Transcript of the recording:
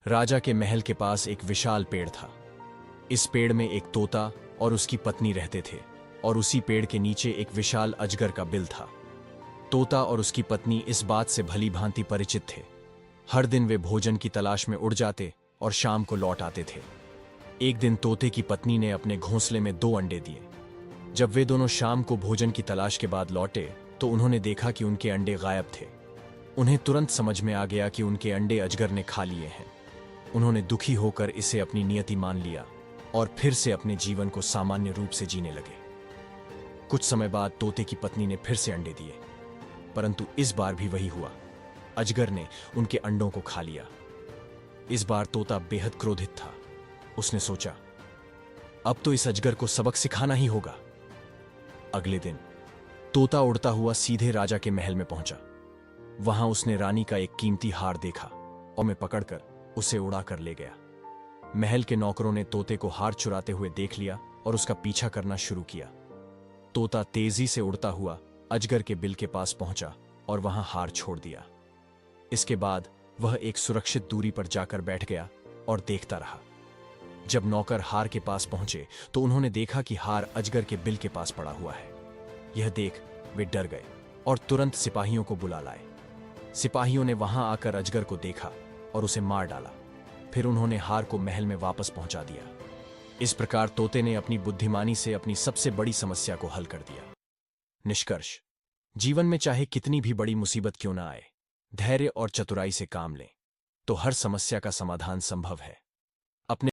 राजा के महल के पास एक विशाल पेड़ था। इस पेड़ में एक तोता और उसकी पत्नी रहते थे और उसी पेड़ के नीचे एक विशाल अजगर का बिल था। तोता और उसकी पत्नी इस बात से भली भांति परिचित थे। हर दिन वे भोजन की तलाश में उड़ जाते और शाम को लौट आते थे। एक दिन तोते की पत्नी ने अपने घोंसले में 2 अंडे दिए। जब वे दोनों शाम को भोजन की तलाश के बाद लौटे तो उन्होंने देखा कि उनके अंडे गायब थे। उन्हें तुरंत समझ में आ गया कि उनके अंडे अजगर ने खा लिए हैं। उन्होंने दुखी होकर इसे अपनी नियति मान लिया और फिर से अपने जीवन को सामान्य रूप से जीने लगे। कुछ समय बाद तोते की पत्नी ने फिर से अंडे दिए, परंतु इस बार भी वही हुआ। अजगर ने उनके अंडों को खा लिया। इस बार तोता बेहद क्रोधित था। उसने सोचा, अब तो इस अजगर को सबक सिखाना ही होगा। अगले दिन तोता उड़ता हुआ सीधे राजा के महल में पहुंचा। वहां उसने रानी का एक कीमती हार देखा और में पकड़कर उसे उड़ाकर ले गया। महल के नौकरों ने तोते को हार चुराते हुए देख लिया और उसका पीछा करना शुरू किया। तोता तेजी से उड़ता हुआ अजगर के बिल के पास पहुंचा और वहां हार छोड़ दिया। इसके बाद वह एक सुरक्षित दूरी पर जाकर बैठ गया और देखता रहा। जब नौकर हार के पास पहुंचे तो उन्होंने देखा कि हार अजगर के बिल के पास पड़ा हुआ है। यह देख वे डर गए और तुरंत सिपाहियों को बुला लाए। सिपाहियों ने वहां आकर अजगर को देखा और उसे मार डाला। फिर उन्होंने हार को महल में वापस पहुंचा दिया। इस प्रकार तोते ने अपनी बुद्धिमानी से अपनी सबसे बड़ी समस्या को हल कर दिया। निष्कर्ष: जीवन में चाहे कितनी भी बड़ी मुसीबत क्यों ना आए, धैर्य और चतुराई से काम लें तो हर समस्या का समाधान संभव है।